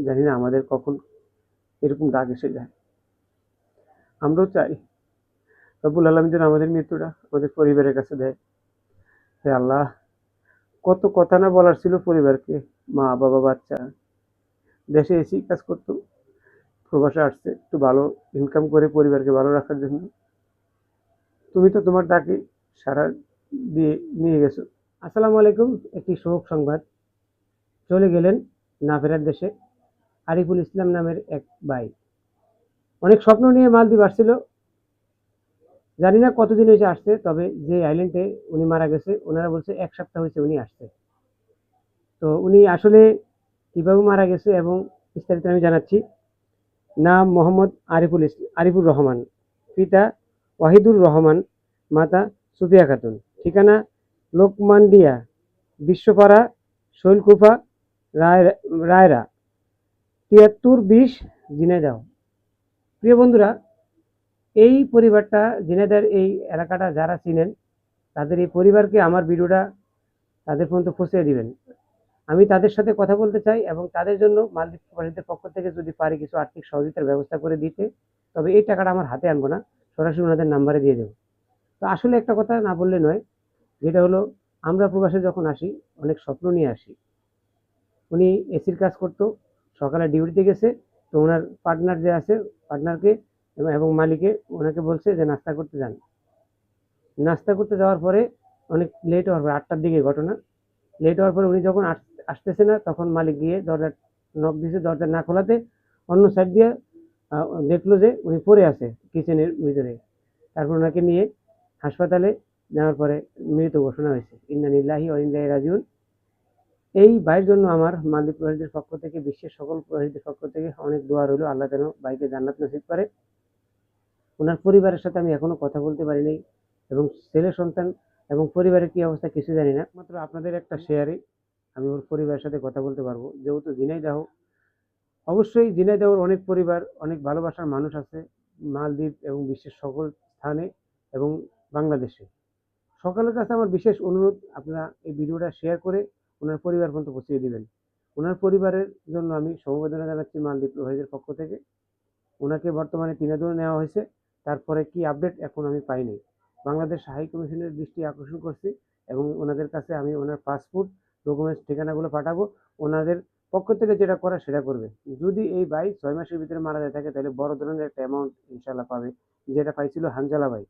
জানি না আমাদের কখন এরকম ডাক এসে যায়। আমরাও চাই রব্বুল আলামিন যেন আমাদের মৃত্যুটা আমাদের পরিবারের কাছে দেয়। হে আল্লাহ, কত কথা না বলার ছিল পরিবারকে, মা বাবা বাচ্চা। দেশে এসেই কাজ করতো, প্রবাসে আসছে একটু ভালো ইনকাম করে পরিবারকে ভালো রাখার জন্য। তুমি তো তোমার ডাকে সাড়া দিয়ে নিয়ে গেছো। আসসালামু আলাইকুম। একটি শোক সংবাদ, চলে গেলেন না ফেরার দেশে আরিফুল ইসলাম নামের এক ভাই। অনেক স্বপ্ন নিয়ে মালদ্বীপ আসছিল, জানি না কতদিন হয়েছে আসছে, তবে যে আইল্যান্ডে উনি মারা গেছে ওনারা বলছে 1 সপ্তাহ হয়েছে উনি আসছে। তো উনি আসলে কিভাবে মারা গেছে এবং বিস্তারিত আমি জানাচ্ছি। নাম মোহাম্মদ আরিফুর রহমান, পিতা ওয়াহিদুর রহমান, মাতা সুফিয়া খাতুন, ঠিকানা লোকমানডিয়া, বিশ্বপাড়া, শৈলকুপা, রায়রা, 7320 ঝিনাইদহ। প্রিয় বন্ধুরা, এই পরিবারটা, ঝিনাইদহের এই এলাকাটা যারা চিনেন, তাদের এই পরিবারকে আমার ভিডিওটা তাদের পর্যন্ত পৌঁছে দিবেন। আমি তাদের সাথে কথা বলতে চাই এবং তাদের জন্য মালদ্বীপ প্রবাসীদের পক্ষ থেকে যদি পারি কিছু আর্থিক সহযোগিতার ব্যবস্থা করে দিতে, তবে এই টাকাটা আমার হাতে আনবো না, সরাসরি ওনাদের নাম্বারে দিয়ে দেবো। তো আসলে একটা কথা না বললে নয়, যেটা হলো আমরা প্রবাসে যখন আসি অনেক স্বপ্ন নিয়ে আসি। উনি এসির কাজ করতো, সকালে ডিউটিতে গেছে, তো ওনার পার্টনার যে আছে, পার্টনারকে এবং মালিকে ওনাকে বলছে যে নাস্তা করতে যান। নাস্তা করতে যাওয়ার পরে অনেক লেট হওয়ার পরে, 8টার দিকে ঘটনা, লেট হওয়ার পরে উনি যখন আসতেছে না, তখন মালিক গিয়ে দরজা নক দিয়েছে, দরজা না খোলাতে অন্য সাইড দিয়ে দেখলো যে উনি পড়ে আছে কিচেনের ভিতরে। তারপর ওনাকে নিয়ে হাসপাতালে নেওয়ার পরে মৃত ঘোষণা হয়েছে। ইন্না লিল্লাহি ওয়া ইন্না ইলাইহি রাজিউন। এই ভাইয়ের জন্য আমার মালদ্বীপ প্রবাসীদের পক্ষ থেকে, বিশ্বের সকল প্রবাসীদের পক্ষ থেকে অনেক দোয়া রইল, আল্লাহ যেন ভাইকে জান্নাত নসিব করে। ওনার পরিবারের সাথে আমি এখনো কথা বলতে পারি নাই এবং ছেলে সন্তান এবং পরিবারের কি অবস্থা কিছু জানি না। মাত্র আপনাদের একটা শেয়ারে আমি ওর পরিবারের সাথে কথা বলতে পারবো, যেহেতু ঝিনাইদহ। অবশ্যই ঝিনাইদহের অনেক পরিবার, অনেক ভালোবাসার মানুষ আছে মালদ্বীপ এবং বিশ্বের সকল স্থানে এবং বাংলাদেশে। সকলের কাছে আমার বিশেষ অনুরোধ, আপনারা এই ভিডিওটা শেয়ার করে ওনার পরিবার পর্যন্ত পৌঁছে দিবেন। ওনার পরিবারের জন্য আমি সমবেদনা জানাচ্ছি মালদ্বীপ প্রবাসীদের পক্ষ থেকে। ওনাকে বর্তমানে তিনাদুরে নেওয়া হয়েছে, তারপরে কি আপডেট এখন আমি পাইনি। বাংলাদেশ হাই কমিশনের দৃষ্টি আকর্ষণ করছি এবং ওনাদের কাছে আমি ওনার পাসপোর্ট, ডকুমেন্টস, ঠিকানাগুলো পাঠাবো। ওনাদের পক্ষ থেকে যেটা করার সেটা করবে। যদি এই ভাই 6 মাসের ভিতরে মারা যায় থাকে, তাহলে বড় ধরনের একটা অ্যামাউন্ট ইনশাল্লাহ পাবে, যেটা পাইছিল হানজালা ভাই।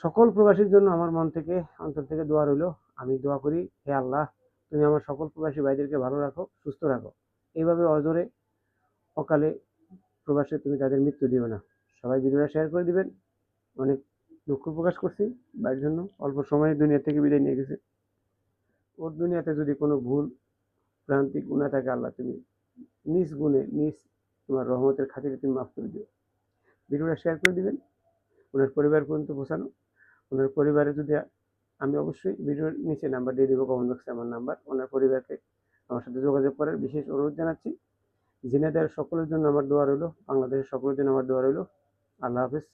সকল প্রবাসীর জন্য আমার মন থেকে, অন্তর থেকে দোয়া রইল। আমি দোয়া করি, হে আল্লাহ, তুমি আমার সকল প্রবাসী ভাইদেরকে ভালো রাখো, সুস্থ রাখো। এইভাবে অজরে অকালে প্রবাসে তুমি তাদের মৃত্যু দিও না। সবাই ভিডিওটা শেয়ার করে দিবেন। অনেক দুঃখ প্রকাশ করছি ভাইয়ের জন্য, অল্প সময়ে দুনিয়া থেকে বিদায় নিয়ে গেছে। ওর দুনিয়াতে যদি কোনো ভুল প্রান্তিক গুণা থাকে, আল্লাহ তুমি নিজ গুণে, নিজ তোমার রহমতের খাতিরে তুমি মাফ করে দিও। ভিডিওটা শেয়ার করে দিবেন, ওনার পরিবার পর্যন্ত পৌঁছানো। ওনার পরিবারে যদি, আমি অবশ্যই ভিডিওর নিচে নাম্বার দিয়ে দেবো, কমেন্ট বক্সে আমার নাম্বার। ওনার পরিবারকে আমার সাথে যোগাযোগ করার বিশেষ অনুরোধ জানাচ্ছি। ঝিনাইদহের সকলের জন্য আমার দোয়া রইল, বাংলাদেশের সকলের জন্য আমার দোয়া রইল। আল্লাহ হাফেজ।